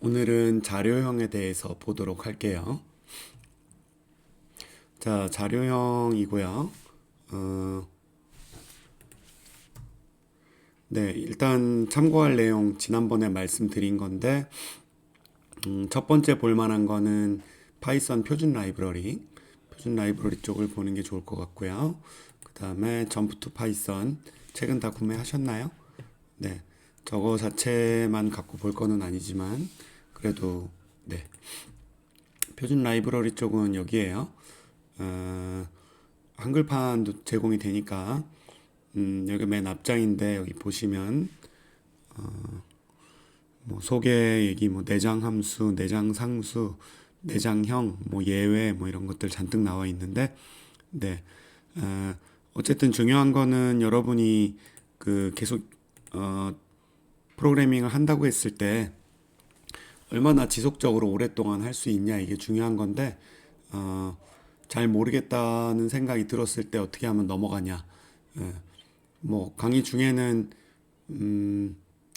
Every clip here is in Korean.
오늘은 자료형에 대해서 보도록 할게요. 자, 자료형이고요. 네, 일단 참고할 내용 지난번에 말씀드린 건데, 첫 번째 볼 만한 거는 파이썬 표준 라이브러리 쪽을 보는 게 좋을 것 같고요. 그 다음에 점프 투 파이썬, 최근 다 구매하셨나요? 네, 저거 자체만 갖고 볼 거는 아니지만, 그래도, 네, 표준 라이브러리 쪽은 여기에요. 어, 한글판도 제공이 되니까 여기 맨 앞장인데 여기 보시면 뭐 소개 얘기, 뭐 내장 함수, 내장 상수, 내장형, 뭐 예외, 뭐 이런 것들 잔뜩 나와 있는데, 네, 어쨌든 중요한 거는 여러분이 그 계속 어, 프로그래밍을 한다고 했을 때 얼마나 지속적으로 오랫동안 할 수 있냐, 이게 중요한 건데, 어, 잘 모르겠다는 생각이 들었을 때 어떻게 하면 넘어가냐. 예, 뭐 강의 중에는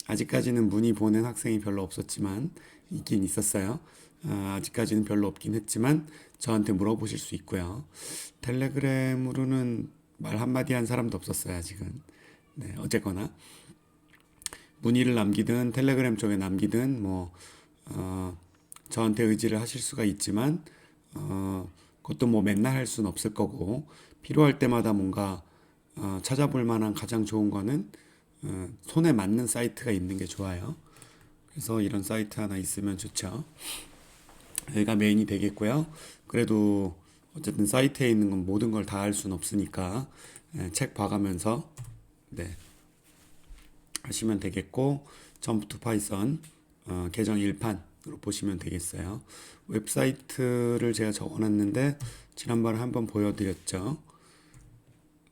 아직까지는 문의 보낸 학생이 별로 없었지만 있긴 있었어요. 아직까지는 별로 없긴 했지만 저한테 물어보실 수 있고요. 텔레그램으로는 말 한마디 한 사람도 없었어요, 아직은. 네, 어쨌거나 문의를 남기든 텔레그램 쪽에 남기든 뭐 저한테 의지를 하실 수가 있지만 그것도 뭐 맨날 할 수는 없을 거고, 필요할 때마다 뭔가 찾아볼 만한 가장 좋은 거는 손에 맞는 사이트가 있는 게 좋아요. 그래서 이런 사이트 하나 있으면 좋죠. 여기가 메인이 되겠고요. 그래도 어쨌든 사이트에 있는 건 모든 걸 다 할 수는 없으니까 책 봐가면서 네, 하시면 되겠고, 점프 투 파이썬 계정 1판으로 보시면 되겠어요. 웹사이트를 제가 적어놨는데 지난번에 한번 보여드렸죠.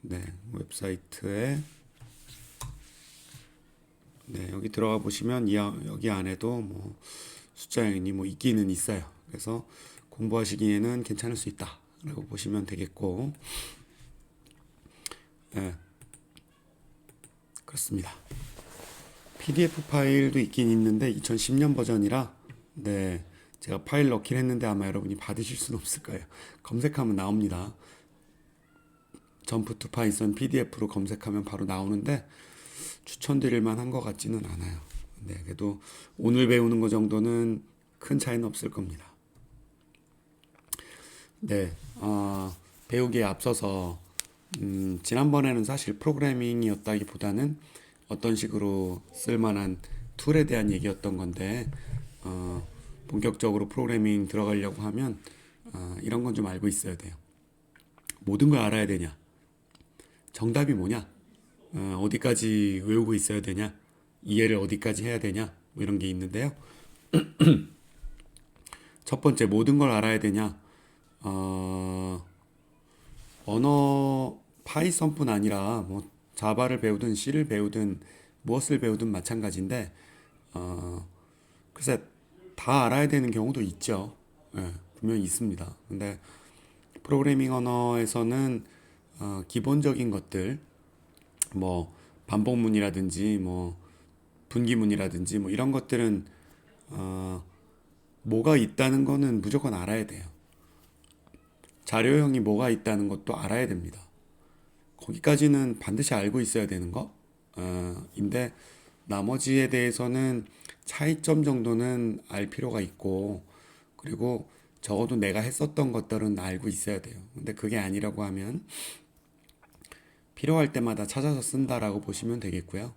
네, 웹사이트에 네, 여기 들어가 보시면 여기 안에도 뭐 숫자형이 뭐 있기는 있어요. 그래서 공부하시기에는 괜찮을 수 있다라고 보시면 되겠고, 네, 그렇습니다. PDF 파일도 있긴 있는데 2010년 버전이라 네, 제가 파일 넣긴 했는데 아마 여러분이 받으실 수는 없을 거예요. 검색하면 나옵니다. 점프 투 파이썬 PDF로 검색하면 바로 나오는데 추천드릴 만한 것 같지는 않아요. 네, 그래도 오늘 배우는 것 정도는 큰 차이는 없을 겁니다. 네, 배우기에 앞서서 지난번에는 사실 프로그래밍이었다기보다는 어떤 식으로 쓸만한 툴에 대한 얘기였던 건데, 본격적으로 프로그래밍 들어가려고 하면 이런 건 좀 알고 있어야 돼요. 모든 걸 알아야 되냐? 정답이 뭐냐? 어디까지 외우고 있어야 되냐? 이해를 어디까지 해야 되냐? 뭐 이런 게 있는데요. 첫 번째, 모든 걸 알아야 되냐? 어, 언어 파이썬뿐 아니라 뭐 자바를 배우든 C를 배우든 무엇을 배우든 마찬가지인데, 글쎄 다 알아야 되는 경우도 있죠. 예, 분명히 있습니다. 근데 프로그래밍 언어에서는 기본적인 것들, 뭐 반복문이라든지 뭐 분기문이라든지 뭐 이런 것들은 뭐가 있다는 거는 무조건 알아야 돼요. 자료형이 뭐가 있다는 것도 알아야 됩니다. 거기까지는 반드시 알고 있어야 되는 거. 인데 나머지에 대해서는 차이점 정도는 알 필요가 있고, 그리고 적어도 내가 했었던 것들은 알고 있어야 돼요. 근데 그게 아니라고 하면 필요할 때마다 찾아서 쓴다라고 보시면 되겠고요.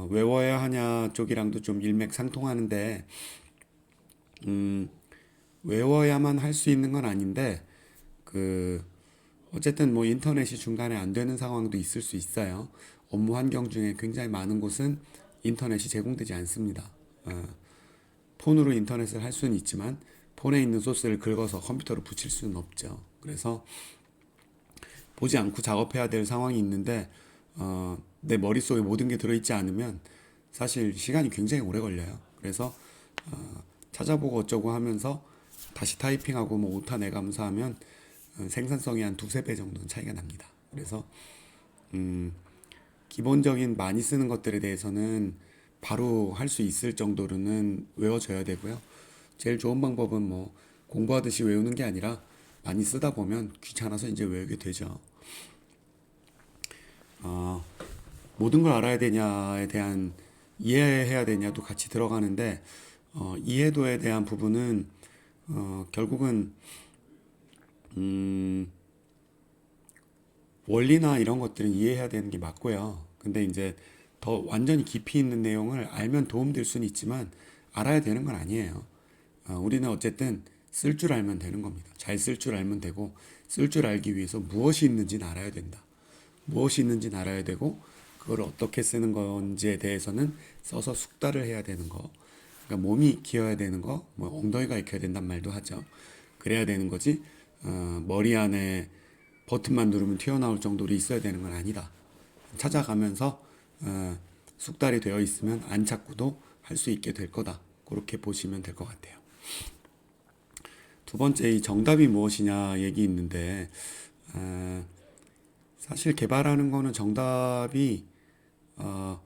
외워야 하냐 쪽이랑도 좀 일맥상통하는데, 외워야만 할 수 있는 건 아닌데, 그 어쨌든 뭐 인터넷이 중간에 안 되는 상황도 있을 수 있어요. 업무 환경 중에 굉장히 많은 곳은 인터넷이 제공되지 않습니다. 폰으로 인터넷을 할 수는 있지만 폰에 있는 소스를 긁어서 컴퓨터로 붙일 수는 없죠. 그래서 보지 않고 작업해야 될 상황이 있는데 내 머릿속에 모든 게 들어있지 않으면 사실 시간이 굉장히 오래 걸려요. 그래서 찾아보고 어쩌고 하면서 다시 타이핑하고 뭐 오타 내가면서 하면 생산성이 한 두세 배 정도는 차이가 납니다. 그래서 기본적인 많이 쓰는 것들에 대해서는 바로 할 수 있을 정도로는 외워져야 되고요. 제일 좋은 방법은 뭐 공부하듯이 외우는 게 아니라 많이 쓰다 보면 귀찮아서 이제 외우게 되죠. 어, 모든 걸 알아야 되냐에 대한 이해해야 되냐도 같이 들어가는데 이해도에 대한 부분은 결국은 음, 원리나 이런 것들은 이해해야 되는 게 맞고요. 근데 이제 더 완전히 깊이 있는 내용을 알면 도움될 수는 있지만 알아야 되는 건 아니에요. 우리는 어쨌든 쓸 줄 알면 되는 겁니다. 잘 쓸 줄 알면 되고 쓸 줄 알기 위해서 무엇이 있는지는 알아야 된다. 무엇이 있는지는 알아야 되고 그걸 어떻게 쓰는 건지에 대해서는 써서 숙달을 해야 되는 거. 그러니까 몸이 익혀야 되는 거, 뭐 엉덩이가 익혀야 된단 말도 하죠. 그래야 되는 거지. 머리 안에 버튼만 누르면 튀어나올 정도로 있어야 되는 건 아니다. 찾아가면서 숙달이 되어 있으면 안 찾고도 할 수 있게 될 거다. 그렇게 보시면 될 것 같아요. 두 번째, 이 정답이 무엇이냐 얘기 있는데 사실 개발하는 거는 정답이 어,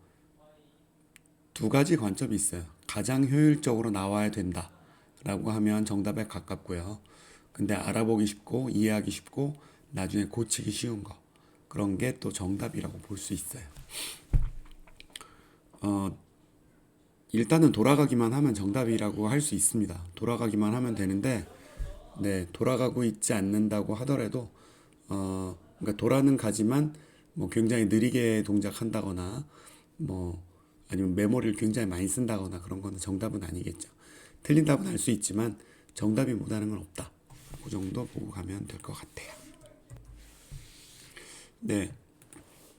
두 가지 관점이 있어요. 가장 효율적으로 나와야 된다라고 하면 정답에 가깝고요. 근데 알아보기 쉽고 이해하기 쉽고 나중에 고치기 쉬운 거 그런 게 또 정답이라고 볼 수 있어요. 어, 일단은 돌아가기만 하면 정답이라고 할 수 있습니다. 돌아가기만 하면 되는데, 네, 돌아가고 있지 않는다고 하더라도, 그러니까 돌아는 가지만 뭐 굉장히 느리게 동작한다거나, 뭐 아니면 메모리를 굉장히 많이 쓴다거나 그런 거는 정답은 아니겠죠. 틀린 답은 알 수 있지만 정답이 못하는 건 없다. 그 정도 보고 가면 될 것 같아요. 네,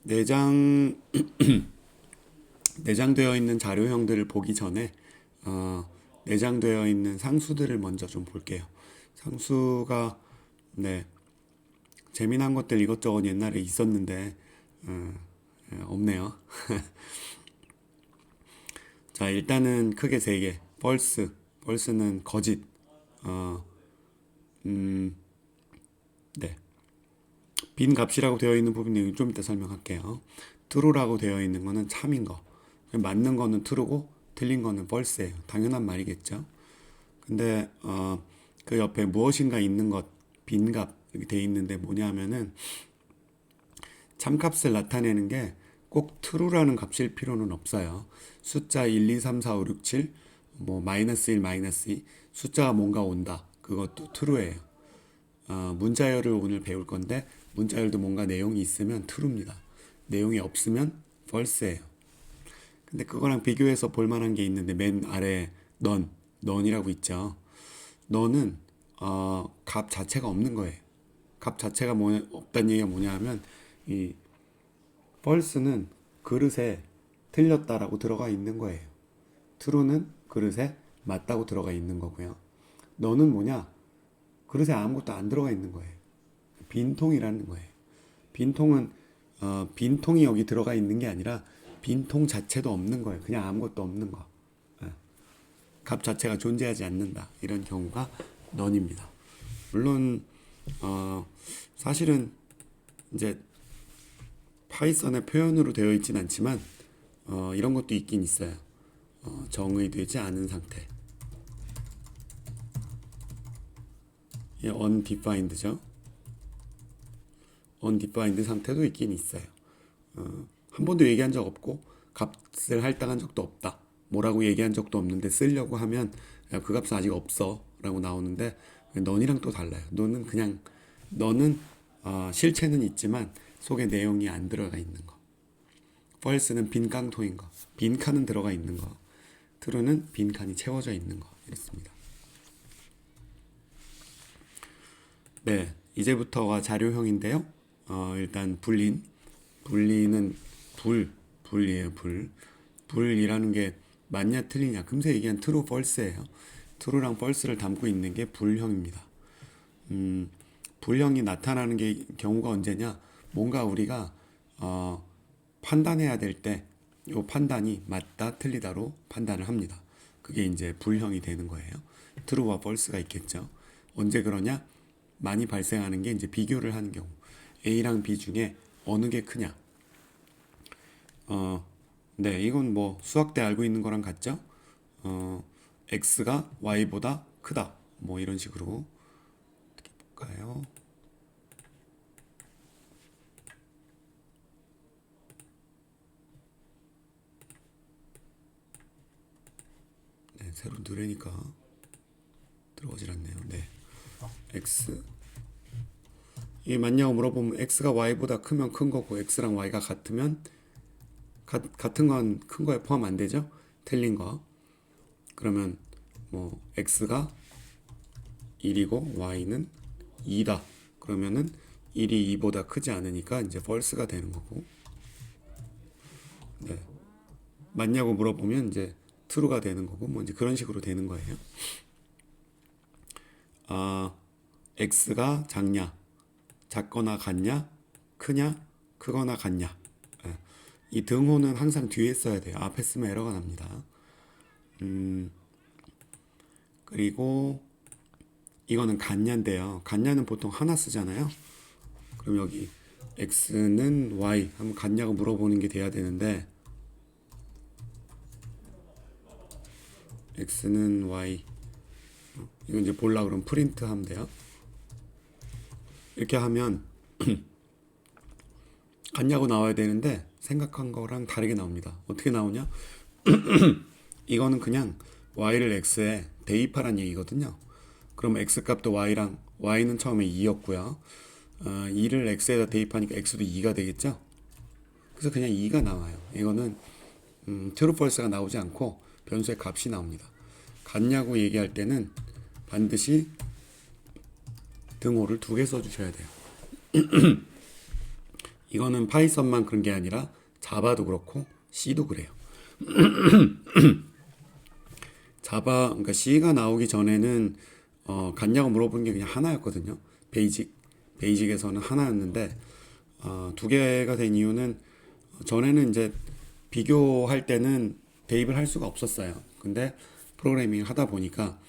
내장 내장되어 있는 자료형들을 보기 전에 어, 내장되어 있는 상수들을 먼저 좀 볼게요. 상수가 네 재미난 것들 이것저것 옛날에 있었는데 없네요. 자 일단은 크게 세 개. 펄스는 거짓. 어, 음, 네. 빈 값이라고 되어 있는 부분은 좀 이따 설명할게요. true라고 되어 있는 거는 참인 거. 맞는 거는 true고 틀린 거는 false예요. 당연한 말이겠죠. 근데 그 옆에 무엇인가 있는 것, 빈값 이렇게 돼 있는데 뭐냐면은 참값을 나타내는 게 꼭 true라는 값일 필요는 없어요. 숫자 1, 2, 3, 4, 5, 6, 7, 뭐 마이너스 1, 마이너스 2, 숫자가 뭔가 온다. 그것도 true예요. 문자열을 오늘 배울 건데 문자열도 뭔가 내용이 있으면 true입니다. 내용이 없으면 false예요. 근데 그거랑 비교해서 볼 만한 게 있는데 맨 아래 none이라고 있죠. none은 값 자체가 없는 거예요. 값 자체가 없다는 얘기가 뭐냐 하면 이 false는 그릇에 틀렸다라고 들어가 있는 거예요. true는 그릇에 맞다고 들어가 있는 거고요. none은 뭐냐? 그릇에 아무것도 안 들어가 있는 거예요. 빈통이라는 거예요. 빈통은 빈통이 여기 들어가 있는 게 아니라 빈통 자체도 없는 거예요. 그냥 아무것도 없는 거. 예. 값 자체가 존재하지 않는다. 이런 경우가 none입니다. 물론 사실은 이제 파이썬의 표현으로 되어 있진 않지만 이런 것도 있긴 있어요. 정의되지 않은 상태. 예, undefined죠. undefined 상태도 있긴 있어요. 한 번도 얘기한 적 없고 값을 할당한 적도 없다. 뭐라고 얘기한 적도 없는데 쓰려고 하면 야, 그 값은 아직 없어 라고 나오는데 너니랑 또 달라요. 너는 실체는 있지만 속에 내용이 안 들어가 있는 거. false는 빈 깡통인 거. 빈 칸은 들어가 있는 거. true는 빈 칸이 채워져 있는 거. 이렇습니다. 네, 이제부터가 자료형인데요. 일단 분리는 불이에요, 불. 불이라는 게 맞냐 틀리냐 금세 얘기한 true, false예요. true랑 false를 담고 있는 게 불형입니다. 불형이 나타나는 경우가 언제냐? 뭔가 우리가 판단해야 될 때 이 판단이 맞다 틀리다로 판단을 합니다. 그게 이제 불형이 되는 거예요. true와 false가 있겠죠. 언제 그러냐? 많이 발생하는 게 이제 비교를 하는 경우. A랑 B 중에 어느 게 크냐? 네, 이건 뭐 수학 때 알고 있는 거랑 같죠? x가 y보다 크다. 뭐 이런 식으로 볼까요? 네, 새로 누르니까 들어오질 않네요. 네, x 이게 맞냐고 물어보면 x가 y보다 크면 큰 거고 x랑 y가 같으면 같은 건 큰 거에 포함 안 되죠? 틀린 거. 그러면 뭐 x가 1이고 y는 2다. 그러면은 1이 2보다 크지 않으니까 이제 false가 되는 거고. 네. 맞냐고 물어보면 이제 true가 되는 거고 뭐 이제 그런 식으로 되는 거예요. 아, x가 작냐, 작거나 같냐, 크냐, 크거나 같냐. 예. 이 등호는 항상 뒤에 써야 돼요. 앞에 쓰면 에러가 납니다. 그리고 이거는 같냐인데요. 같냐는 보통 하나 쓰잖아요. 그럼 여기 x는 y 한번 같냐고 물어보는 게 돼야 되는데 x는 y 이거 이제 볼라 그러면 프린트 하면 돼요. 이렇게 하면 같냐고 나와야 되는데 생각한 거랑 다르게 나옵니다. 어떻게 나오냐? 이거는 그냥 y를 x에 대입하란 얘기거든요. 그럼 x 값도 y랑 y는 처음에 2였고요. 2를 x에다 대입하니까 x도 2가 되겠죠? 그래서 그냥 2가 나와요. 이거는 true false가 나오지 않고 변수의 값이 나옵니다. 같냐고 얘기할 때는 반드시 등호를 두 개 써주셔야 돼요. 이거는 파이썬만 그런 게 아니라 자바도 그렇고 C도 그래요. 자바, 그러니까 C가 나오기 전에는 같냐고 물어본 게 그냥 하나였거든요. 베이직에서는 하나였는데 두 개가 된 이유는 전에는 이제 비교할 때는 대입을 할 수가 없었어요. 근데 프로그래밍을 하다 보니까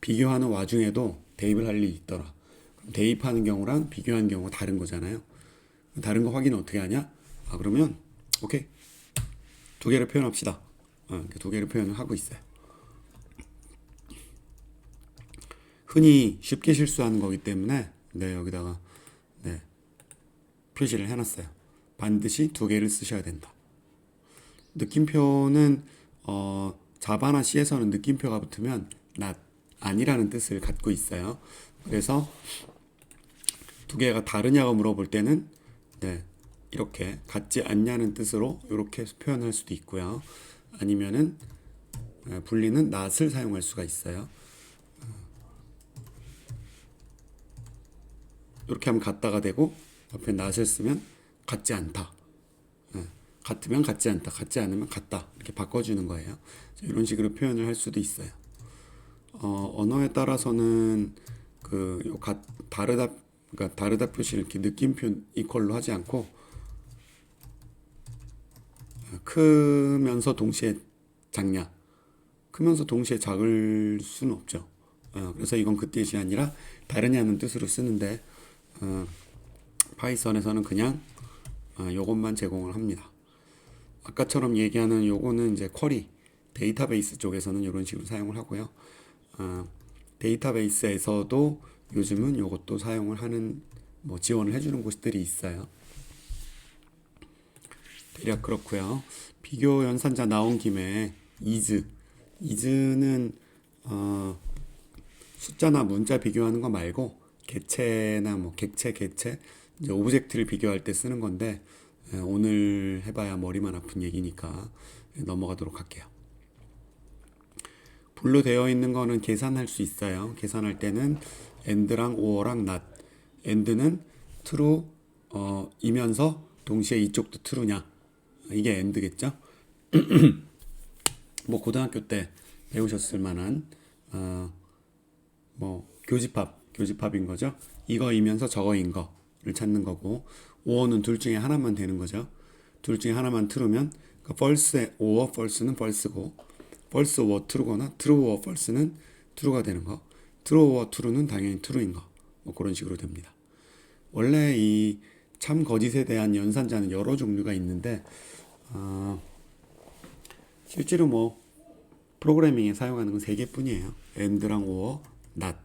비교하는 와중에도 대입을 할 일이 있더라. 그럼 대입하는 경우랑 비교하는 경우가 다른 거잖아요. 다른 거 확인은 어떻게 하냐? 그러면 오케이 두 개를 표현합시다. 두 개를 표현을 하고 있어요. 흔히 쉽게 실수하는 거기 때문에 네, 여기다가 네, 표시를 해놨어요. 반드시 두 개를 쓰셔야 된다. 느낌표는 자바나 C에서는 느낌표가 붙으면 not 아니라는 뜻을 갖고 있어요. 그래서 두 개가 다르냐고 물어볼 때는 네, 이렇게 같지 않냐는 뜻으로 이렇게 표현할 수도 있고요. 아니면은 분리는 not을 사용할 수가 있어요. 이렇게 하면 같다가 되고 옆에 not을 쓰면 같지 않다. 같으면 같지 않다, 같지 않으면 같다 이렇게 바꿔주는 거예요. 이런 식으로 표현을 할 수도 있어요. 언어에 따라서는 다르다, 그러니까 다르다 표시를 이렇게 느낌표 이퀄로 하지 않고 크면서 동시에 작냐, 크면서 동시에 작을 수는 없죠. 그래서 이건 그 뜻이 아니라 다르냐는 뜻으로 쓰는데 파이썬에서는 그냥 요것만 제공을 합니다. 아까처럼 얘기하는 요거는 이제 쿼리 데이터베이스 쪽에서는 이런 식으로 사용을 하고요. 데이터베이스에서도 요즘은 요것도 사용을 하는 뭐 지원을 해주는 곳들이 있어요. 대략 그렇고요. 비교 연산자 나온 김에 is는 숫자나 문자 비교하는 거 말고 객체나 뭐 객체 이제 오브젝트를 비교할 때 쓰는 건데 오늘 해봐야 머리만 아픈 얘기니까 넘어가도록 할게요. 불로 되어 있는 거는 계산할 수 있어요. 계산할 때는 and랑 or랑 not. and는 true 이면서 동시에 이쪽도 true냐. 이게 and겠죠? 뭐 고등학교 때 배우셨을 만한 뭐 교집합인 거죠. 이거이면서 저거인 거를 찾는 거고 or는 둘 중에 하나만 되는 거죠. 둘 중에 하나만 true면 그러니까 false or false는 false고 false or true거나 true or false는 true가 되는 거. true or true는 당연히 true인 거. 뭐 그런 식으로 됩니다. 원래 이 참 거짓에 대한 연산자는 여러 종류가 있는데 실제로 뭐 프로그래밍에 사용하는 건 세 개뿐이에요. and랑 or, not.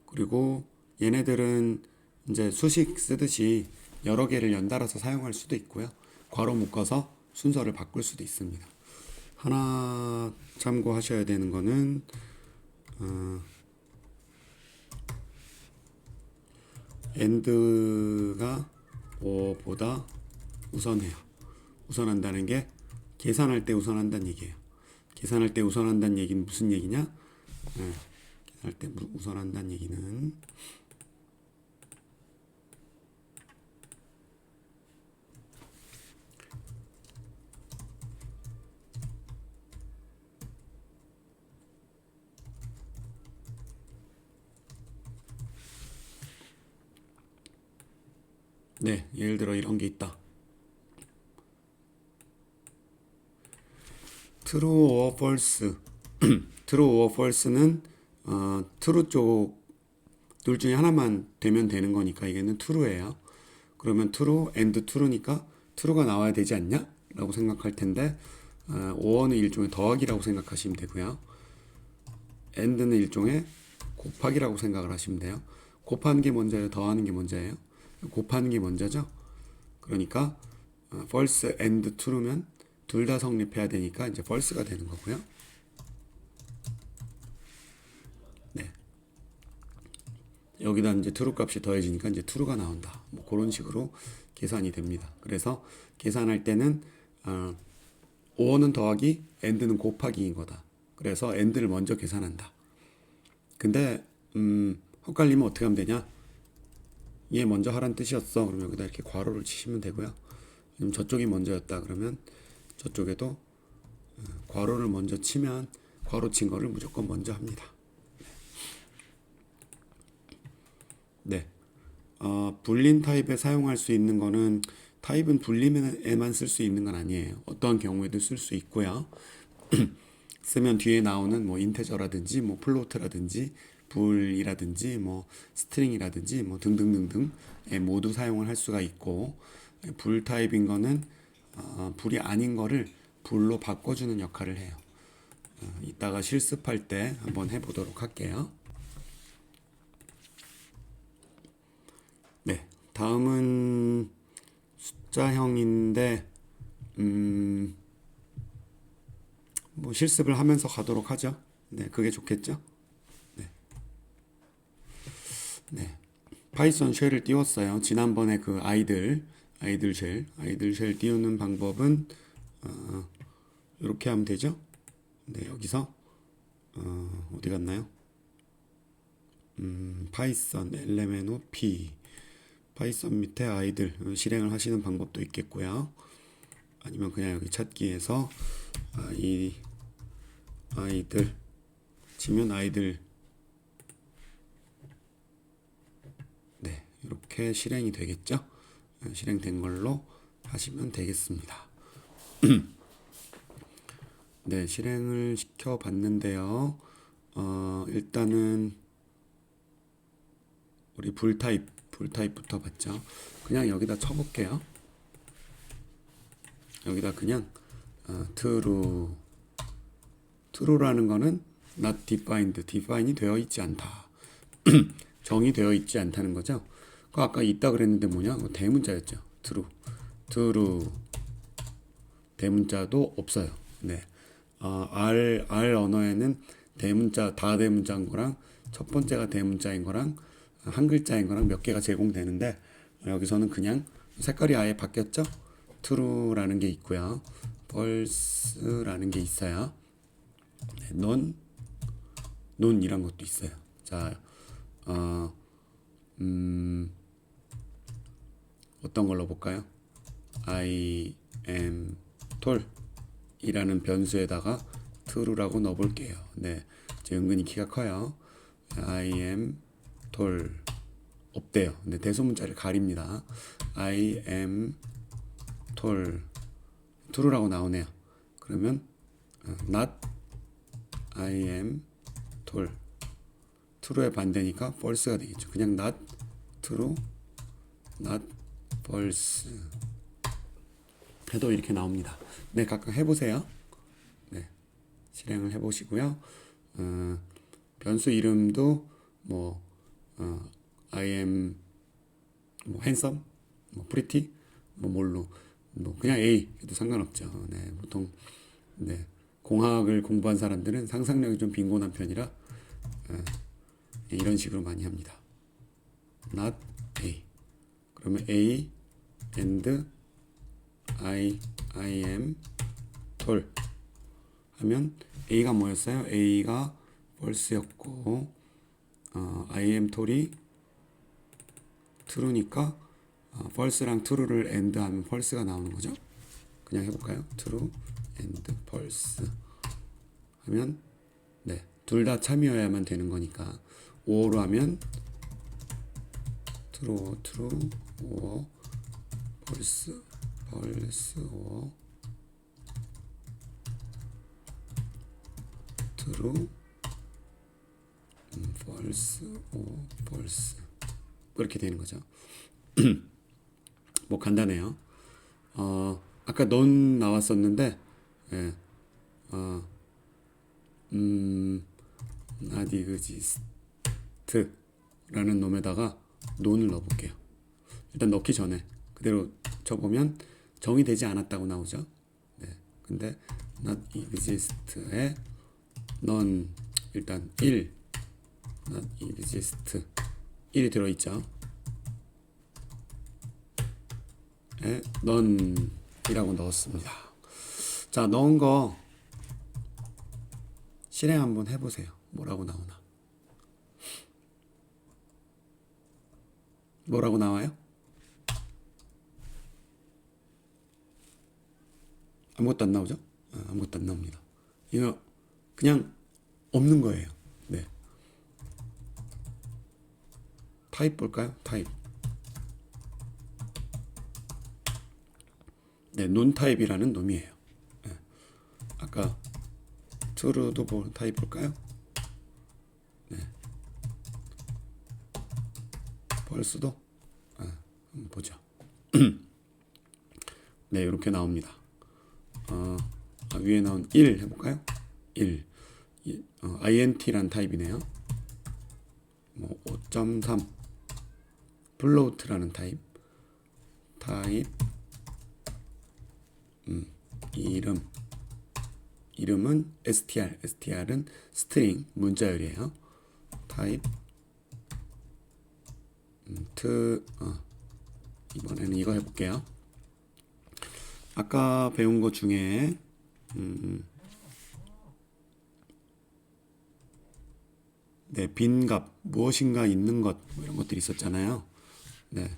그리고 얘네들은 이제 수식 쓰듯이 여러 개를 연달아서 사용할 수도 있고요. 괄호 묶어서 순서를 바꿀 수도 있습니다. 하나 참고하셔야 되는 거는 and가 or보다 우선해요. 우선한다는 게 계산할 때 우선한다는 얘기예요. 계산할 때 우선한다는 얘기는 무슨 얘기냐? 계산할 때 우선한다는 얘기는 네, 예를 들어 이런 게 있다. true or false. true or false는 true 쪽 둘 중에 하나만 되면 되는 거니까 이게는 true예요. 그러면 true and true니까 true가 나와야 되지 않냐? 라고 생각할 텐데 or는 일종의 더하기라고 생각하시면 되고요. and는 일종의 곱하기라고 생각을 하시면 돼요. 곱하는 게 먼저예요? 더하는 게 먼저예요? 곱하는 게 먼저죠? 그러니까 false and true면 둘 다 성립해야 되니까 이제 false가 되는 거고요. 네. 여기다 이제 true 값이 더해지니까 이제 true가 나온다. 뭐 그런 식으로 계산이 됩니다. 그래서 계산할 때는 or는 더하기, and는 곱하기인 거다. 그래서 and를 먼저 계산한다. 근데 헷갈리면 어떻게 하면 되냐? 얘 먼저 하란 뜻이었어. 그러면 여기다 이렇게 괄호를 치시면 되고요. 아니면 저쪽이 먼저였다. 그러면 저쪽에도 괄호를 먼저 치면 괄호 친 거를 무조건 먼저 합니다. 네. 불린 타입에 사용할 수 있는 거는 타입은 불림에만 쓸 수 있는 건 아니에요. 어떠한 경우에도 쓸 수 있고요. 쓰면 뒤에 나오는 뭐 인테저라든지 뭐 플로트라든지 불이라든지 뭐 스트링이라든지 뭐 등등등등 모두 사용을 할 수가 있고 불 타입인 거는 불이 아닌 거를 불로 바꿔주는 역할을 해요. 이따가 실습할 때 한번 해보도록 할게요. 네, 다음은 숫자형인데 뭐 실습을 하면서 가도록 하죠. 네, 그게 좋겠죠. 네, 파이썬 쉘을 띄웠어요. 지난번에 그 아이들 쉘 띄우는 방법은 이렇게 하면 되죠. 네, 여기서 어디 갔나요? 파이썬 LMNOP 파이썬 밑에 아이들 실행을 하시는 방법도 있겠고요. 아니면 그냥 여기 찾기에서 이 아이들 치면 아이들 네, 이렇게 실행이 되겠죠. 실행된 걸로 하시면 되겠습니다. 네, 실행을 시켜 봤는데요. 일단은 우리 불 타입부터 봤죠. 그냥 여기다 쳐볼게요. 여기다 그냥 true라는 거는 not define이 되어 있지 않다. 정의되어 있지 않다는 거죠. 아까 있다 그랬는데 뭐냐? 대문자였죠. true 대문자도 없어요. 네. R 언어에는 대문자 다대문자인 거랑 첫 번째가 대문자인 거랑 한 글자인 거랑 몇 개가 제공되는데 여기서는 그냥 색깔이 아예 바뀌었죠. true라는 게 있고요. false라는 게 있어요. 네, non이란 것도 있어요. 자, 어떤 걸로 볼까요? I am tall 이라는 변수에다가 true라고 넣어볼게요. 네, 제 은근히 키가 커요. I am tall 없대요. 근데 대소문자를 가립니다. I am tall true라고 나오네요. 그러면 not I am tall true의 반대니까 false가 되겠죠. 그냥 not true, not false. 해도 이렇게 나옵니다. 네, 각각 해보세요. 네, 실행을 해보시고요. 변수 이름도 뭐 I am 뭐 handsome, 뭐 pretty, 뭐 뭘로 뭐 그냥 A 해도 상관없죠. 네, 보통 네, 공학을 공부한 사람들은 상상력이 좀 빈곤한 편이라 이런 식으로 많이 합니다. Not A. 그러면 A and I am tall 하면 A가 뭐였어요? A가 false였고 I am tall이 true니까 false랑 true를 and 하면 false가 나오는 거죠. 그냥 해볼까요? true and false 하면 네, 둘 다 참여해야만 되는 거니까 or로 하면 true or false or true false or false 그렇게 되는 거죠. 뭐 간단해요. 아까 non 나왔었는데 예, not exist 라는 놈에다가 non을 넣어볼게요. 일단 넣기 전에 그대로 쳐보면 정의되지 않았다고 나오죠. 네, 근데 not exist에 none 일단 1 not exist 1이 들어있죠. 에 none이라고 넣었습니다. 자, 넣은 거 실행 한번 해보세요. 뭐라고 나오나? 뭐라고 나와요? 아무것도 안 나오죠? 아무것도 안 나옵니다. 이거 그냥 없는 거예요. 네. 타입 볼까요? 타입. 네, 논 타입이라는 놈이에요. 네. 아까 true도 타입 볼까요? 네. false도 한번 보죠. 네, 이렇게 나옵니다. 위에 나온 1 해볼까요? 1 int란 타입이네요. 뭐 5.3 float라는 타입 이름은 str은 스트링 문자열이에요. 타입 이번에는 이거 해볼게요. 아까 배운 것 중에 네, 빈값 무엇인가 있는 것 뭐 이런 것들이 있었잖아요. 네.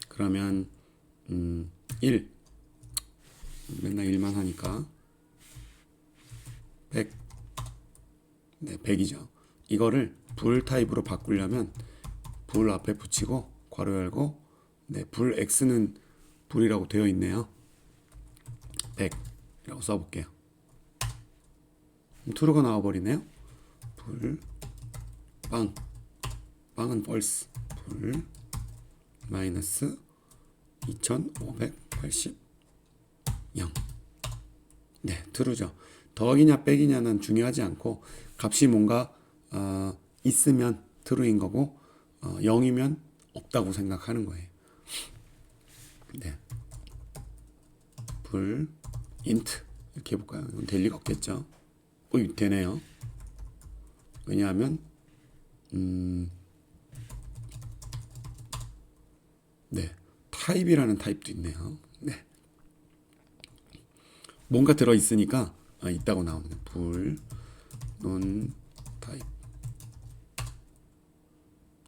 그러면 1 맨날 1만 하니까 100 네, 100이죠. 이거를 불 타입으로 바꾸려면 불 앞에 붙이고 괄호 열고 네, 불 x는 불이라고 되어 있네요. 100이라고 써볼게요. true가 나와버리네요. 불 빵은 false 불 마이너스 2580 0 네, true죠. 더하기냐 빼기냐는 중요하지 않고 값이 뭔가 있으면 true인 거고 0이면 없다고 생각하는 거예요. 네, 불 int 이렇게 해볼까요? 이건 될 리가 없겠죠. 되네요. 왜냐하면 네, 타입이라는 타입도 있네요. 네, 뭔가 들어 있으니까 있다고 나오네요. 불 논 타입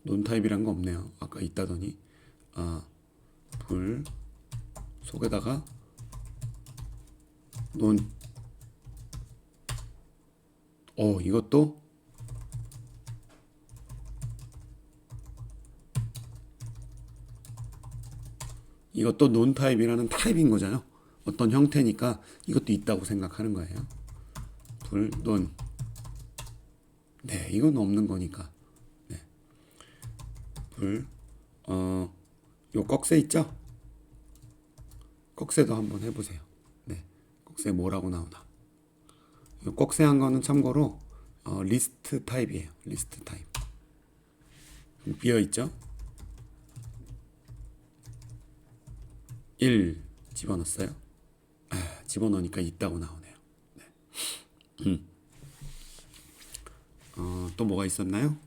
논 타입이란 거 없네요. 아까 있다더니 불 속에다가 논 이것도 논 타입이라는 타입인 거잖아요. 어떤 형태니까 이것도 있다고 생각하는 거예요. 불 논 네, 이건 없는 거니까. 네. 불 요 꺽쇠 있죠? 꺽쇠도 한번 해보세요. 네, 꺽쇠 뭐라고 나오나. 요 꺽쇠 한 거는 참고로 리스트 타입이에요. 리스트 타입. 비어 있죠? 1 집어넣었어요. 집어넣으니까 있다고 나오네요. 네. 또 뭐가 있었나요?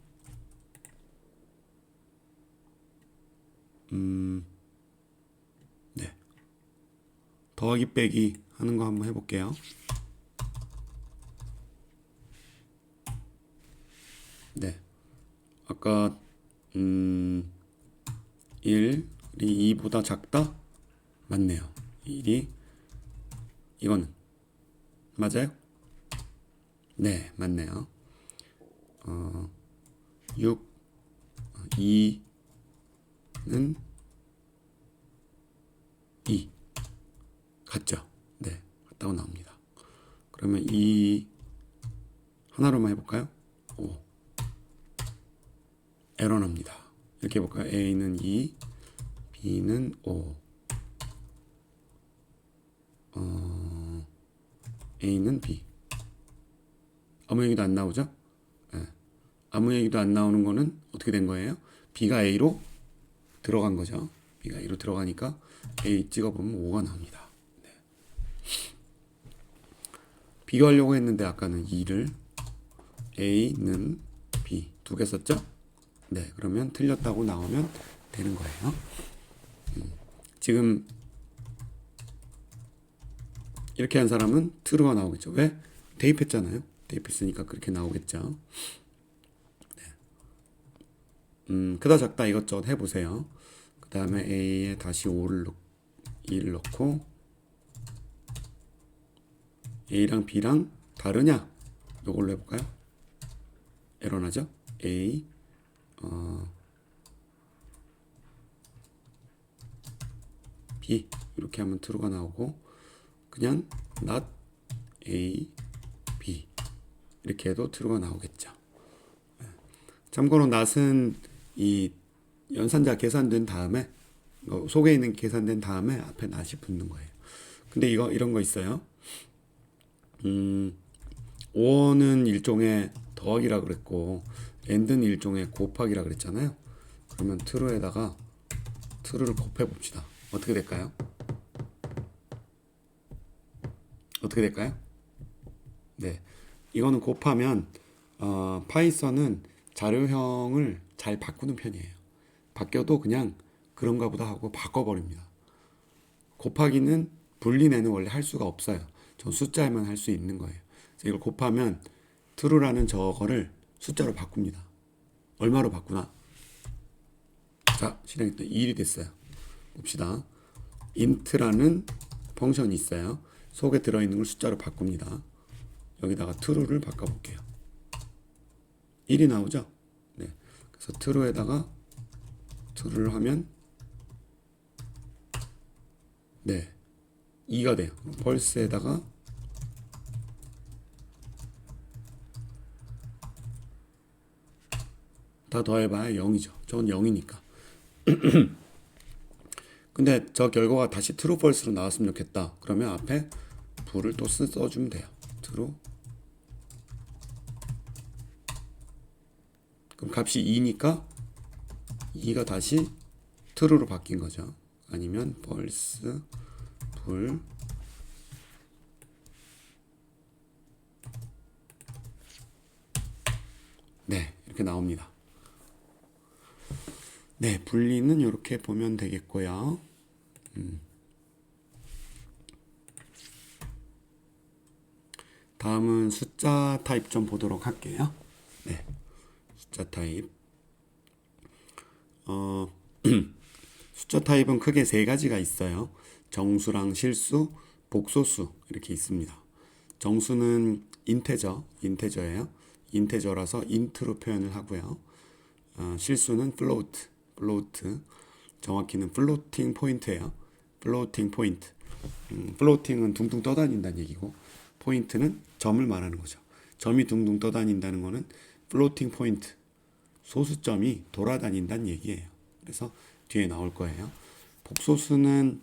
네. 더하기 빼기 하는 거 한번 해볼게요. 네. 아까 1이 2보다 작다? 맞네요. 1이 이거는 맞아요? 네, 맞네요. 6 2는 2 같죠? 네, 같다고 나옵니다. 그러면 이 하나로만 해볼까요? 5 에러 납니다. 이렇게 해볼까요? A는 2 B는 5 A는 B. 아무 얘기도 안 나오죠? 네. 아무 얘기도 안 나오는 거는 어떻게 된 거예요? B가 A로 들어간 거죠. B가 A로 들어가니까 A 찍어보면 5가 나옵니다. 네. 비교하려고 했는데 아까는 2를 A는 B 두 개 썼죠? 네, 그러면 틀렸다고 나오면 되는 거예요. 지금 이렇게 한 사람은 true가 나오겠죠. 왜? 대입했잖아요. 대입했으니까 그렇게 나오겠죠. 네. 크다 작다 이것저것 해보세요. 그 다음에 A에 다시 2를 넣고 A랑 B랑 다르냐? 이걸로 해볼까요? 에러 나죠? A B 이렇게 하면 true가 나오고 그냥 not A, B 이렇게 해도 true가 나오겠죠. 참고로 not은 이 연산자 계산된 다음에 속에 있는 계산된 다음에 앞에 not이 붙는 거예요. 근데 이런 거 있어요. 5는 일종의 더하기라 그랬고 and는 일종의 곱하기라 그랬잖아요. 그러면 true에다가 true를 곱해 봅시다. 어떻게 될까요? 어떻게 될까요? 네, 이거는 곱하면 파이썬은 자료형을 잘 바꾸는 편이에요. 바뀌어도 그냥 그런가 보다 하고 바꿔버립니다. 곱하기는 분리내는 원래 할 수가 없어요. 전 숫자에만 할 수 있는 거예요. 그래서 이걸 곱하면 true라는 저거를 숫자로 바꿉니다. 얼마로 바꾸나? 자, 실행했더니 1이 됐어요. 봅시다. int라는 펑션이 있어요. 속에 들어있는 걸 숫자로 바꿉니다. 여기다가 true를 바꿔볼게요. 1이 나오죠? 네. 그래서 true에다가 true를 하면 네, 2가 돼요. false에다가 다 더해봐야 0이죠. 저건 0이니까. 근데 저 결과가 다시 true, false로 나왔으면 좋겠다. 그러면 앞에 불을 또 써주면 돼요. true. 그럼 값이 2니까 2가 다시 true로 바뀐 거죠. 아니면 false, 불. 네, 이렇게 나옵니다. 네, 분리는 이렇게 보면 되겠고요. 다음은 숫자 타입 좀 보도록 할게요. 네, 숫자 타입. 숫자 타입은 크게 세 가지가 있어요. 정수랑 실수, 복소수 이렇게 있습니다. 정수는 인테저예요. 인테저라서 int로 표현을 하고요. 실수는 float, 정확히는 floating point예요. floating point. floating은 둥둥 떠다닌다는 얘기고, 포인트는 점을 말하는 거죠. 점이 둥둥 떠다닌다는 거는 floating point, 소수점이 돌아다닌다는 얘기예요. 그래서 뒤에 나올 거예요. 복소수는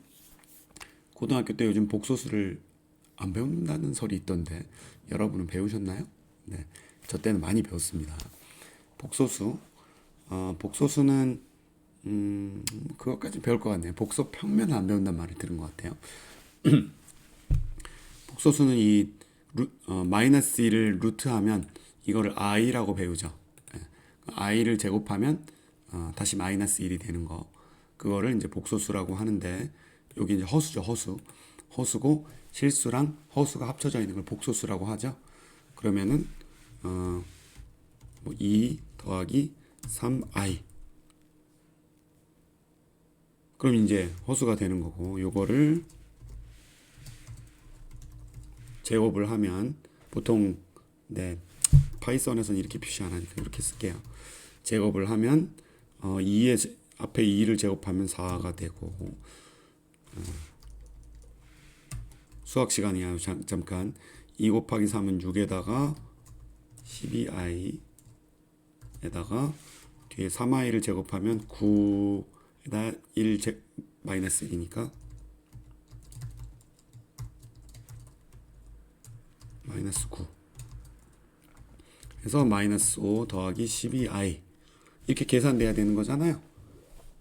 고등학교 때 요즘 복소수를 안 배운다는 설이 있던데 여러분은 배우셨나요? 네, 저 때는 많이 배웠습니다. 복소수, 복소수는 그것까지 배울 것 같네요. 복소 평면을 안 배운단 말을 들은 것 같아요. 복소수는 마이너스 1을 루트하면 이거를 i라고 배우죠. i를 제곱하면 다시 마이너스 1이 되는 거. 그거를 이제 복소수라고 하는데 여기 이제 허수죠, 허수. 허수고 실수랑 허수가 합쳐져 있는 걸 복소수라고 하죠. 그러면은 뭐 2 더하기 3i. 그럼 이제 허수가 되는 거고 요거를 제곱을 하면 보통 네 파이썬에서는 이렇게 표시 안 하니까 이렇게 쓸게요. 제곱을 하면 2의 앞에 2를 제곱하면 4가 되고 수학 시간이야. 잠깐 2 곱하기 3은 6에다가 12i에다가 뒤에 3i를 제곱하면 9에다 1 마이너스 1이니까 마이너스 9 해서 마이너스 5 더하기 12i 이렇게 계산돼야 되는 거잖아요.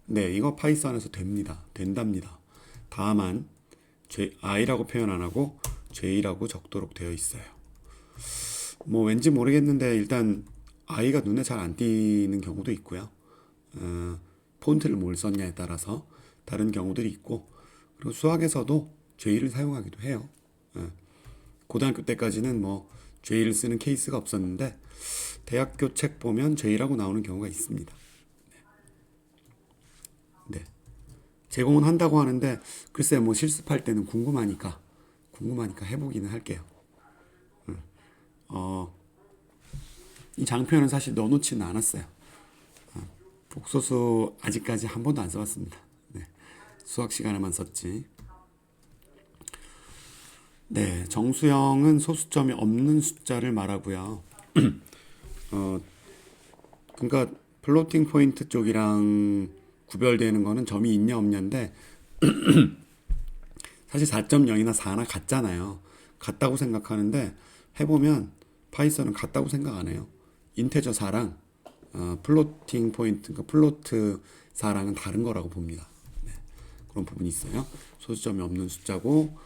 네, 이거 파이썬에서 된답니다. 다만 i라고 표현 안 하고 j라고 적도록 되어 있어요. 뭐 왠지 모르겠는데 일단 i가 눈에 잘 안 띄는 경우도 있고요. 폰트를 뭘 썼냐에 따라서 다른 경우들이 있고 그리고 수학에서도 j를 사용하기도 해요. 고등학교 때까지는 뭐 j를 쓰는 케이스가 없었는데 대학교 책 보면 j라고 나오는 경우가 있습니다. 네. 제공은 한다고 하는데 글쎄 뭐 실습할 때는 궁금하니까 해보기는 할게요. 이 장표는 사실 넣어놓지는 않았어요. 복소수 아직까지 한 번도 안 써봤습니다. 네. 수학 시간에만 썼지. 네, 정수형은 소수점이 없는 숫자를 말하고요. 그러니까 플로팅 포인트 쪽이랑 구별되는 거는 점이 있냐 없냐인데 사실 4.0이나 4나 같잖아요. 같다고 생각하는데 해보면 파이썬은 같다고 생각 안 해요. 인테저 4랑 플로팅 포인트, 그러니까 플로트 4랑은 다른 거라고 봅니다. 네, 그런 부분이 있어요. 소수점이 없는 숫자고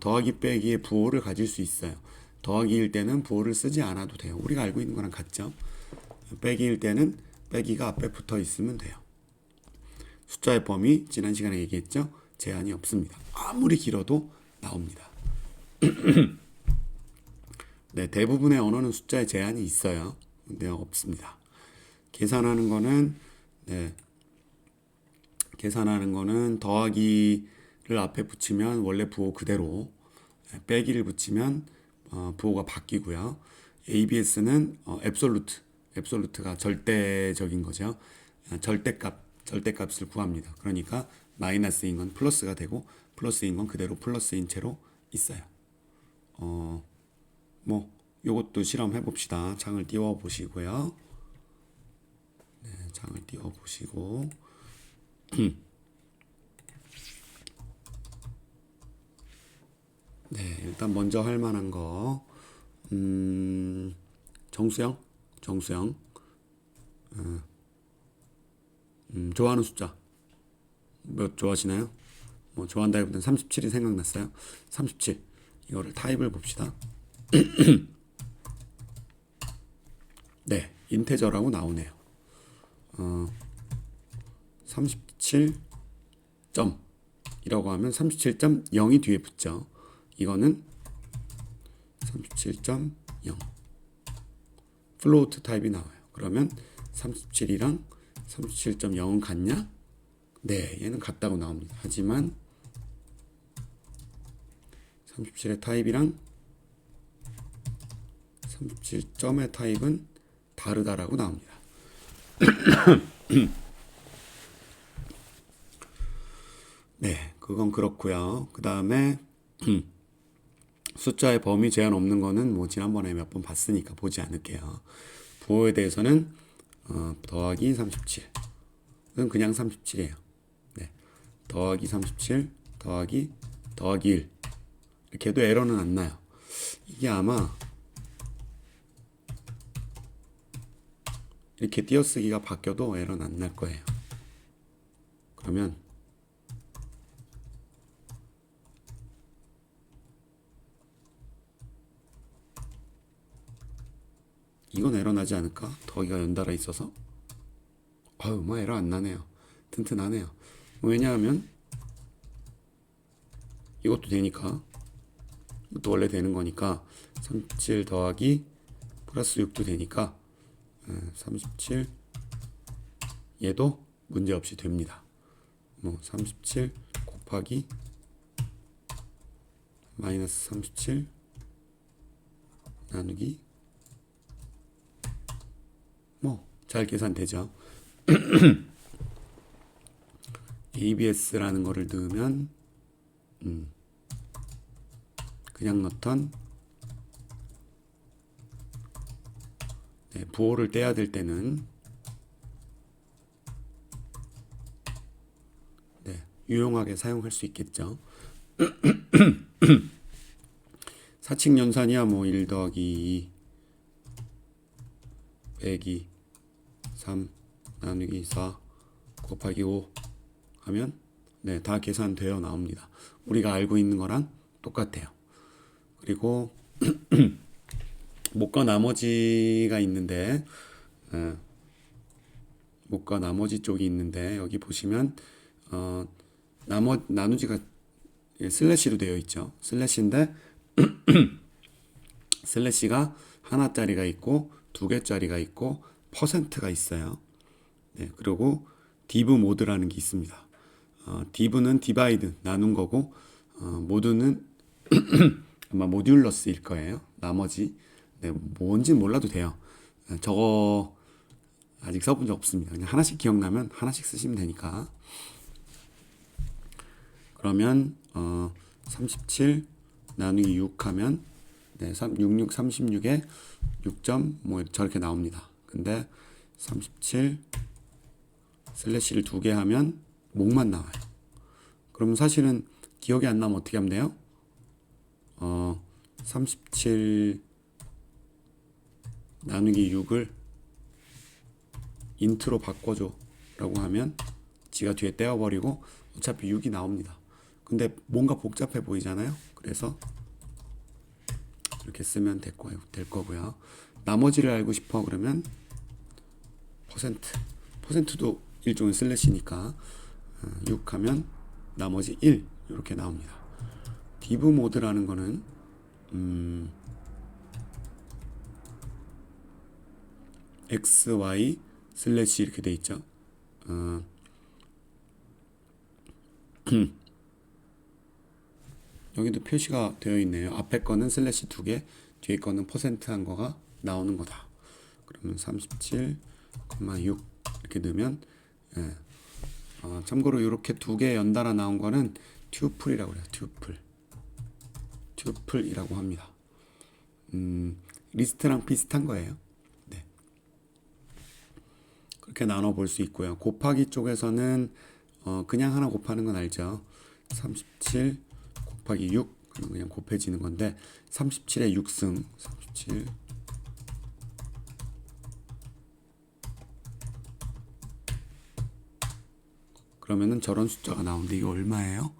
더하기 빼기의 부호를 가질 수 있어요. 더하기일 때는 부호를 쓰지 않아도 돼요. 우리가 알고 있는 거랑 같죠. 빼기일 때는 빼기가 앞에 붙어 있으면 돼요. 숫자의 범위 지난 시간에 얘기했죠. 제한이 없습니다. 아무리 길어도 나옵니다. 네, 대부분의 언어는 숫자에 제한이 있어요. 근데 없습니다. 계산하는 거는 더하기를 앞에 붙이면 원래 부호 그대로, 빼기를 붙이면 부호가 바뀌고요. ABS는 앱솔루트가 절대적인 거죠. 절대값을 구합니다. 그러니까 마이너스인 건 플러스가 되고 플러스인 건 그대로 플러스인 채로 있어요. 뭐 요것도 실험해 봅시다. 창을 띄워 보시고요. 네, 창을 띄워 보시고 네, 일단 먼저 할 만한 거 정수형 좋아하는 숫자 몇 좋아하시나요? 뭐 좋아한다기보다는 37이 생각났어요. 37 이거를 타입을 봅시다. 네, 인테저라고 나오네요. 37점이라고 하면 37.0이 뒤에 붙죠. 이거는 37.0 플로우트 타입이 나와요. 그러면 37이랑 37.0은 같냐? 네, 얘는 같다고 나옵니다. 하지만 37의 타입이랑 37점의 타입은 다르다라고 나옵니다. 네, 그건 그렇고요. 그 다음에 숫자의 범위 제한 없는 거는 뭐 지난번에 몇 번 봤으니까 보지 않을게요. 부호에 대해서는 더하기 37 그냥 37이에요. 네. 더하기 37 더하기 1 이렇게 해도 에러는 안 나요. 이게 아마 이렇게 띄어쓰기가 바뀌어도 에러는 안 날 거예요. 그러면 이건 에러 나지 않을까? 더하기가 연달아 있어서. 아유, 뭐 에러 안 나네요. 튼튼하네요. 왜냐하면 이것도 되니까, 이것도 원래 되는 거니까 37 더하기 플러스 6도 되니까 37 얘도 문제없이 됩니다. 뭐 37 곱하기 마이너스 37 나누기 뭐 잘 계산되죠. ABS라는 거를 넣으면 그냥 넣던 부호를 떼야 될 때는 유용하게 사용할 수 있겠죠. 사칙연산이야 뭐 1 더하기 2 빼기 3 나누기 4 곱하기 5 하면 다 계산되어 나옵니다. 우리가 알고 있는 거랑 똑같아요. 그리고 못과 나머지가 있는데 못과 나머지 쪽이 있는데 여기 보시면 나누지가 슬래시로 되어 있죠. 슬래시인데 슬래시가 하나짜리가 있고 두 개짜리가 있고 퍼센트가 있어요. 그리고 디브 모드라는 게 있습니다. 디브는 디바이드 나눈 거고 모드는 아마 모듈러스일 거예요. 나머지 뭔지 몰라도 돼요. 저거 아직 써본 적 없습니다. 그냥 하나씩 기억나면 하나씩 쓰시면 되니까. 그러면 37 나누기 6 하면 66 36에 6점 뭐 저렇게 나옵니다. 근데 37 슬래시를 2개 하면 목만 나와요. 그럼 사실은 기억이 안 나면 어떻게 하면 돼요? 37 나누기 6을 인트로 바꿔줘 라고 하면 지가 뒤에 떼어버리고 어차피 6이 나옵니다. 근데 뭔가 복잡해 보이잖아요. 그래서 이렇게 쓰면 될 거고요. 나머지를 알고 싶어 그러면 퍼센트도 일종의 슬래시니까 6 하면 나머지 1 이렇게 나옵니다. 디브 모드라는 거는 x, y 슬래시 이렇게 돼 있죠. 여기도 표시가 되어 있네요. 앞에 거는 슬래시 2개, 뒤에 거는 퍼센트 한 거가 나오는 거다. 그러면 37,6 이렇게 넣으면 참고로 이렇게 2개 연달아 나온 거는 튜플이라고 해요. 튜플이라고 합니다. 리스트랑 비슷한 거예요. 그렇게 나눠 볼 수 있고요. 곱하기 쪽에서는 그냥 하나 곱하는 건 알죠. 37 곱하기 6 그냥 곱해지는 건데 37의 6승 37 그러면은 저런 숫자가 나오는데 이게 얼마예요?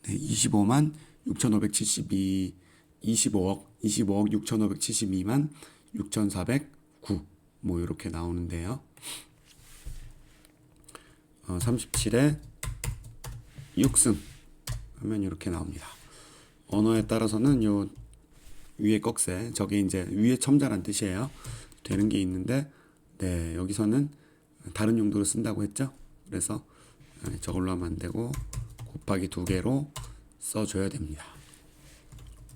25만 6,572 25억 6,572만 6,409 뭐 이렇게 나오는데요. 37에 6승 하면 이렇게 나옵니다. 언어에 따라서는 요 위에 꺽쇠 저게 이제 위에 첨자란 뜻이에요. 되는 게 있는데 여기서는 다른 용도로 쓴다고 했죠. 그래서 저걸로 하면 안 되고 곱하기 2개로 써줘야 됩니다.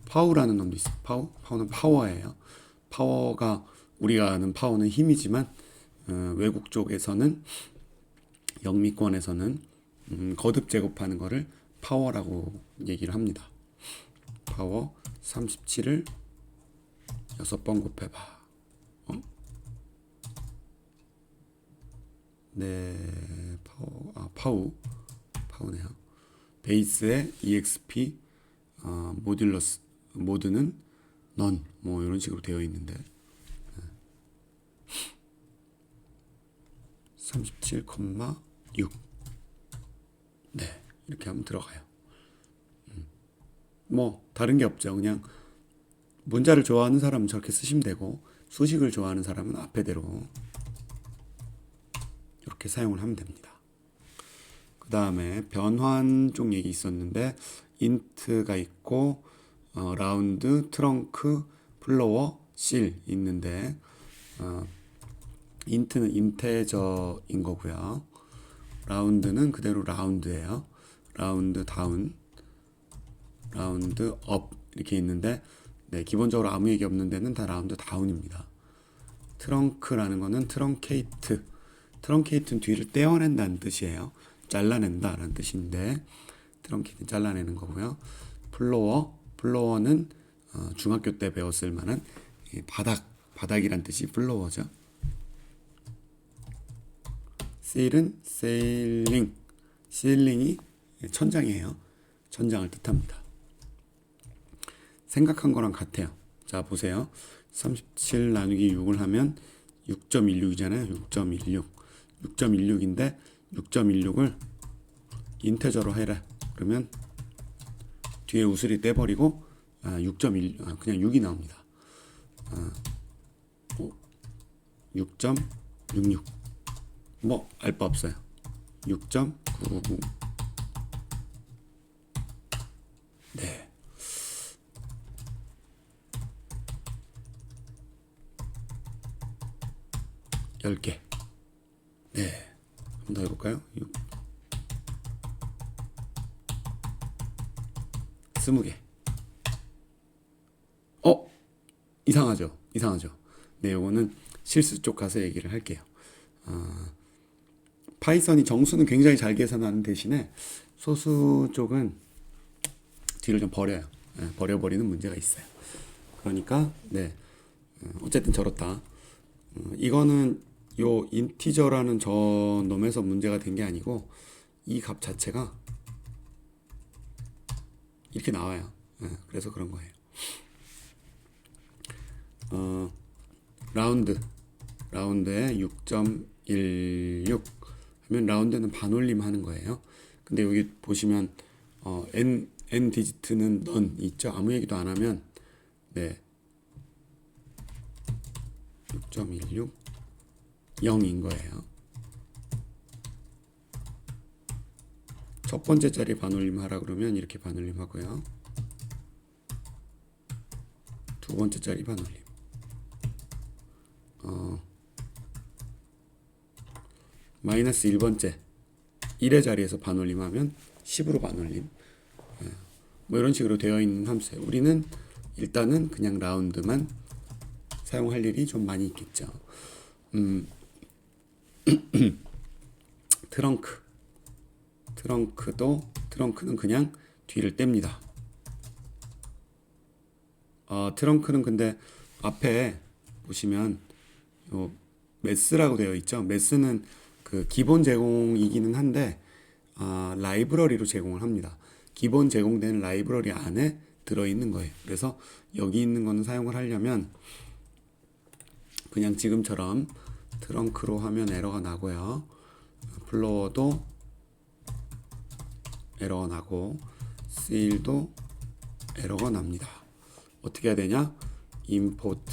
파워라는 놈도 있어요. 파워는 파워예요. 파워가 우리가 아는 파워는 힘이지만 외국 쪽에서는 영미권에서는 거듭 제곱하는 거를 파워라고 얘기를 합니다. 파워 37을 6번 곱해봐. 네, 파우네요. 베이스에 exp 모듈러스 모드는 none 뭐 이런 식으로 되어 있는데 37,6 네, 이렇게 하면 들어가요. 뭐 다른 게 없죠. 그냥 문자를 좋아하는 사람은 저렇게 쓰시면 되고 수식을 좋아하는 사람은 앞에대로 이렇게 사용을 하면 됩니다. 그 다음에 변환 쪽 얘기 있었는데 int가 있고 라운드, 트렁크, 플로어, 실 있는데 int는 인테저인 거고요. 라운드는 그대로 라운드예요. 라운드 다운, 라운드 업 이렇게 있는데 네, 기본적으로 아무 얘기 없는 데는 다 라운드 다운입니다. 트렁크라는 거는 트렁케이트, 트렁케이트는 뒤를 떼어낸다는 뜻이에요. 잘라낸다라는 뜻인데 트렁케이트는 잘라내는 거고요. 플로어는 중학교 때 배웠을 만한 바닥이란 뜻이 플로어죠. 세일은 세일링, 세일링이 천장이에요. 천장을 뜻합니다. 생각한 거랑 같아요. 자, 보세요. 37 나누기 6을 하면 6.16이잖아요. 6.16. 6.16인데 6.16을 인테저로 해라. 그러면 뒤에 우스리 떼버리고 6.1 그냥 6이 나옵니다. 6.66 뭐 알 바 없어요. 6.999 네. 열 개. 네. 한 번 더 해볼까요? 20개. 이상하죠? 이상하죠? 네, 요거는 실수 쪽 가서 얘기를 할게요. 파이썬이 정수는 굉장히 잘 계산하는 대신에 소수 쪽은 뒤를 좀 버려요. 네, 버려버리는 문제가 있어요. 그러니까 네, 어쨌든 저렇다. 이거는 요 인티저라는 저 놈에서 문제가 된 게 아니고 이 값 자체가 이렇게 나와요. 그래서 그런 거예요. 라운드에 6.16 하면 라운드는 반올림 하는 거예요. 근데 여기 보시면 n 디지트는 none 있죠. 아무 얘기도 안 하면 네 6.16 0인 거예요. 첫 번째 자리 반올림 하라 그러면 이렇게 반올림 하고요. 두 번째 자리 반올림. 마이너스 1번째 1의 자리에서 반올림 하면 10으로 반올림. 뭐 이런 식으로 되어 있는 함수예요. 우리는 일단은 그냥 라운드만 사용할 일이 좀 많이 있겠죠. 트렁크는 그냥 뒤를 뗍니다. 트렁크는 근데 앞에 보시면 요 메스라고 되어 있죠. 메스는 그 기본 제공이기는 한데 라이브러리로 제공을 합니다. 기본 제공되는 라이브러리 안에 들어있는 거예요. 그래서 여기 있는 거는 사용을 하려면 그냥 지금처럼 트렁크로 하면 에러가 나고요. 플로어도 에러가 나고 세일도 에러가 납니다. 어떻게 해야 되냐? 임포트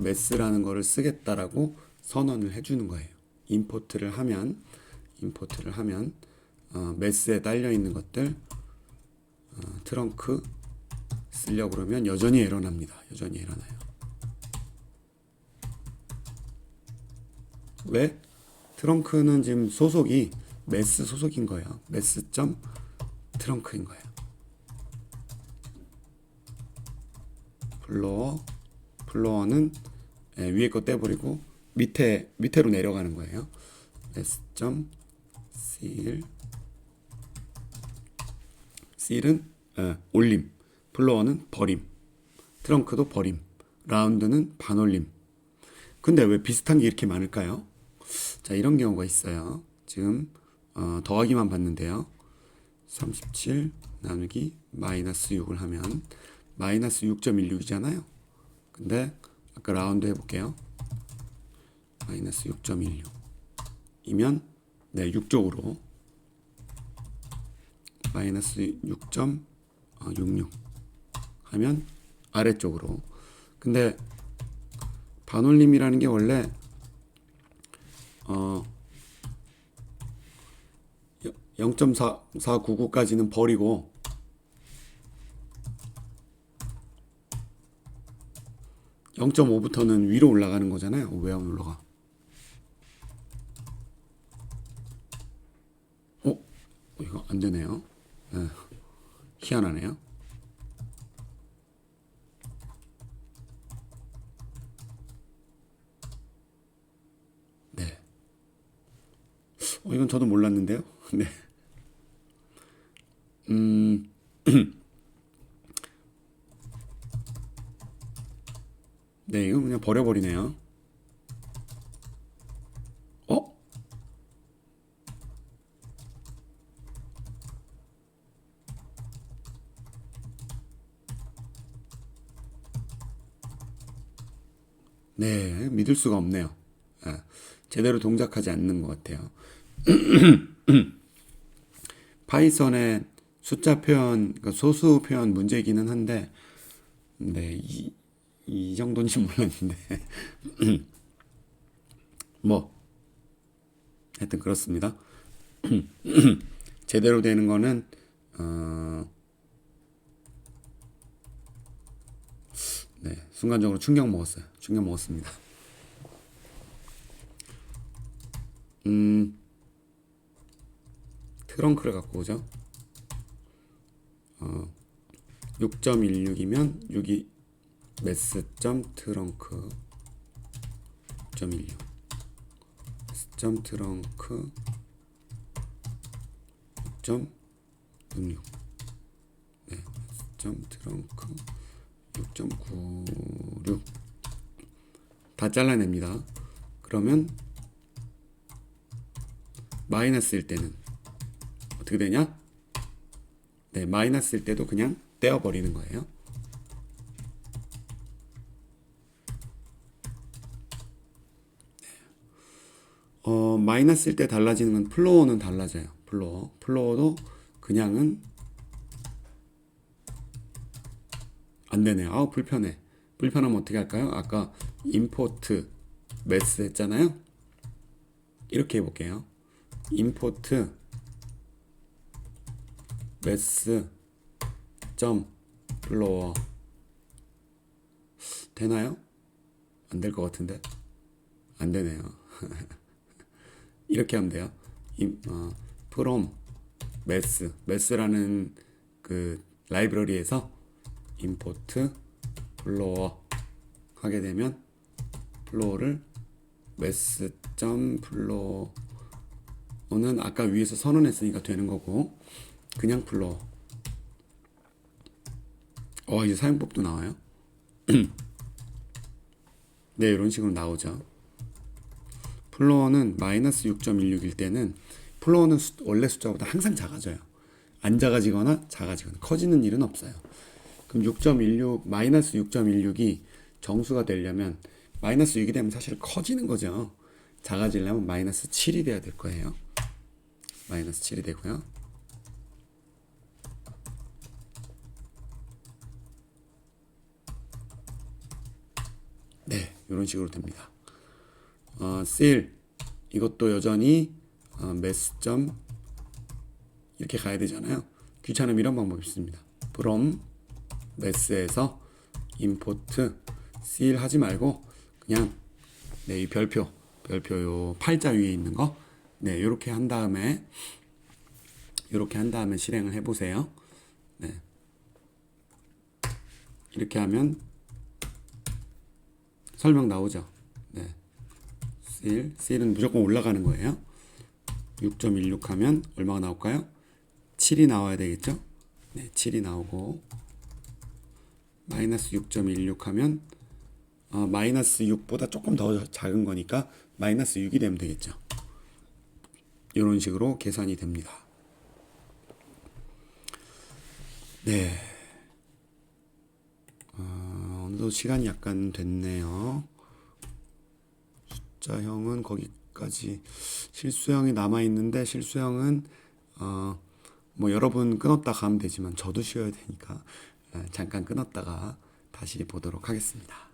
메스라는 거를 쓰겠다라고 선언을 해주는 거예요. 임포트를 하면 메스에 딸려 있는 것들 트렁크 쓰려고 그러면 여전히 에러 납니다. 여전히 에러 나요. 왜? 트렁크는 지금 소속이 메스 소속인 거예요. 메스.트렁크인 거예요. 플로어는 위에 거 떼버리고 밑으로 내려가는 거예요. seal은 올림, 플로어는 버림, 트렁크도 버림, 라운드는 반올림. 근데 왜 비슷한 게 이렇게 많을까요? 자, 이런 경우가 있어요. 지금 더하기만 봤는데요. 37 나누기 마이너스 6을 하면 마이너스 6.16이잖아요. 근데 아까 라운드 해볼게요. 마이너스 6.16이면 네, 6쪽으로 마이너스 6.66 하면 아래쪽으로. 근데 반올림이라는 게 원래 0.499까지는 버리고 0.5부터는 위로 올라가는 거잖아요. 왜 안 올라가? 이거 안 되네요. 네. 희한하네요. 네. 이건 저도 몰랐는데요. 네. 네, 이거 그냥 버려버리네요. 어? 네, 믿을 수가 없네요. 제대로 동작하지 않는 것 같아요. 파이썬의 숫자 표현, 그러니까 소수 표현 문제이기는 한데, 네, 이 정도인지 몰랐는데, 뭐, 하여튼 그렇습니다. 제대로 되는 거는, 네, 순간적으로 충격 먹었어요. 충격 먹었습니다. 트렁크를 갖고 오죠. 6.16이면 6이 매스.트렁크 6.16 매스.트렁크 6.66 네, 매스.트렁크 6.96 다 잘라냅니다. 그러면 마이너스일 때는 어떻게 되냐? 네, 마이너스일 때도 그냥 떼어버리는 거예요. 마이너스일 때 달라지는 건 플로어는 달라져요. 플로어도 그냥은 안 되네요. 불편해. 불편하면 어떻게 할까요? 아까 임포트 매스 했잖아요. 이렇게 해볼게요. 임포트 매스 점 플로어 되나요? 안 될 것 같은데 안 되네요. 이렇게 하면 돼요. from 매스라는 그 라이브러리에서 임포트 플로어 하게 되면 플로어를 매스 점 플로어는 아까 위에서 선언했으니까 되는 거고 그냥 플로어. 이제 사용법도 나와요. 네, 이런 식으로 나오죠. 플로어는 마이너스 6.16일 때는 플로어는 원래 숫자보다 항상 작아져요. 안 작아지거나 작아지거나 커지는 일은 없어요. 그럼 6.16 마이너스 6.16이 정수가 되려면 마이너스 6이 되면 사실 커지는 거죠. 작아지려면 마이너스 7이 돼야 될 거예요. 마이너스 7이 되고요. 네, 이런 식으로 됩니다. seal 이것도 여전히 매스점 이렇게 가야 되잖아요. 귀찮으면 이런 방법이 있습니다. from 매스에서 import seal 하지 말고 그냥 네, 이 별표 요 팔자 위에 있는 거 네, 요렇게 한 다음에 실행을 해 보세요. 네. 이렇게 하면 설명 나오죠. 네. seal은 무조건 올라가는 거예요. 6.16 하면 얼마가 나올까요? 7이 나와야 되겠죠? 네, 7이 나오고 마이너스 6.16 하면 마이너스 6보다 조금 더 작은 거니까 마이너스 6이 되면 되겠죠. 이런 식으로 계산이 됩니다. 네. 어느덧 시간이 약간 됐네요. 숫자형은 거기까지, 실수형이 남아있는데 실수형은 뭐 여러분 끊었다 가면 되지만 저도 쉬어야 되니까 잠깐 끊었다가 다시 보도록 하겠습니다.